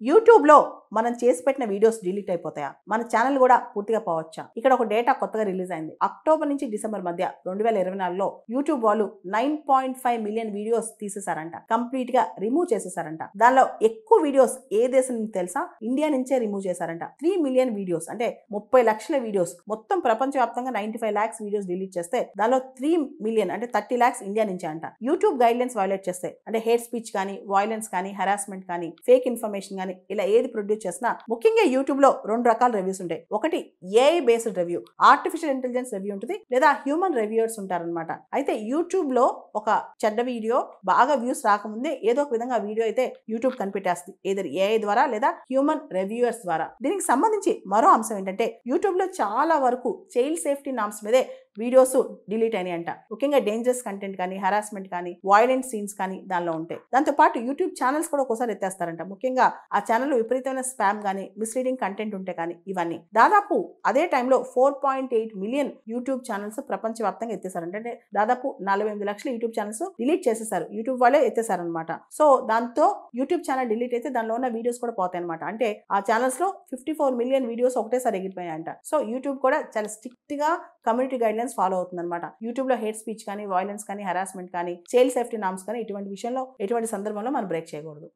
యూట్యూబ్లో మనం చేసి పెట్టిన వీడియోస్ డిలీట్ అయిపోతాయా? మన ఛానల్ కూడా పూర్తిగా పోవచ్చా? ఇక్కడ ఒక డేటా కొత్తగా రిలీజ్ అయింది. అక్టోబర్ నుంచి డిసెంబర్ మధ్య 2024లో యూట్యూబ్ వాళ్ళు 9.5 మిలియన్ వీడియోస్ తీసేశారంట. కంప్లీట్ గా రిమూవ్ చేసేసారంట. దానిలో ఎక్కువ వీడియోస్ ఏ దేశం నుంచి తెలుసా? ఇండియా నుంచే రిమూవ్ చేశారంట. 3 మిలియన్ వీడియోస్ అంటే 30 లక్షల వీడియోస్ మొత్తం ప్రపంచవ్యాప్తంగా 95 లాక్స్ వీడియోస్ డిలీట్ చేస్తే దానిలో 3 మిలియన్ అంటే 30 లాక్స్ ఇండియా నుంచే అంట. యూట్యూబ్ గైడ్ లైన్స్ వైలేట్ చేస్తే అంటే హేట్ స్పీచ్ కానీ, వైలెన్స్ కానీ, హెరాస్మెంట్ కానీ, ఫేక్ ఇన్ఫర్మేషన్ కానీ ఇలా ఏది ప్రొడ్యూస్ చేసినా ముఖ్యంగా యూట్యూబ్ లో 2 రకాల రివ్యూస్ ఉంటాయి. ఒకటి AI based review, artificial intelligence review ఉంటుంది, లేదా హ్యూమన్ రివ్యూయర్స్ ఉంటారనమాట. అయితే యూట్యూబ్ లో ఒక చెడ్డ వీడియో బాగా వ్యూస్ రాకముందే ఏదో ఒక విధంగా వీడియో అయితే యూట్యూబ్ కనిపెట్టేస్తుంది, ఏదర్ ఏఐ ద్వారా లేదా హ్యూమన్ రివ్యూయర్స్ ద్వారా. దీనికి సంబంధించి మరో అంశం ఏంటంటే యూట్యూబ్ లో చాలా వరకు చైల్డ్ సేఫ్టీ నామ్స్ మీదే వీడియోస్ డిలీట్ అయినాయి అంట. ముఖ్యంగా డేంజరస్ కంటెంట్ కానీ, హెరాస్మెంట్ కానీ, వైలెంట్ సీన్స్ కానీ దానిలో ఉంటాయి. దాంతో పాటు యూట్యూబ్ ఛానల్స్ కూడా ఒక్కోసారి ఎత్తేస్తారంట. ముఖ్యంగా ఆ ఛానల్లో విపరీతమైన స్పామ్ కానీ, మిస్లీడింగ్ కంటెంట్ ఉంటే కానీ ఇవన్నీ. దాదాపు అదే టైంలో 4.8 మిలియన్ యూట్యూబ్ ఛానల్స్ ప్రపంచవ్యాప్తంగా ఎత్తేసారంట. అంటే దాదాపు 48 లక్షల యూట్యూబ్ ఛానల్స్ డిలీట్ చేసేసారు. యూట్యూబ్ వాళ్ళే ఎత్తేసారనమాట. సో దాంతో యూట్యూబ్ ఛానల్ డిలీట్ అయితే దానిలో ఉన్న వీడియోస్ కూడా పోతాయి అనమాట. అంటే ఆ ఛానల్స్ లో 54 మిలియన్ వీడియోస్ ఒకటేసారి ఎగిరిపోయాయంట. సో యూట్యూబ్ కూడా చాలా స్ట్రిక్ట్ గా కమ్యూనిటీ గైడ్ లైన్స్ ఫాలో అవుతుంది అనమాట. యూట్యూబ్ లో హేట్ స్పీచ్ కానీ, వైలెన్స్ కానీ, హెరాస్మెంట్ కానీ, చైల్డ్ సేఫ్టీ నామ్స్ కానీ ఇటువంటి విషయంలో ఎటువంటి సందర్భంలో మనం బ్రేక్ చేయకూడదు.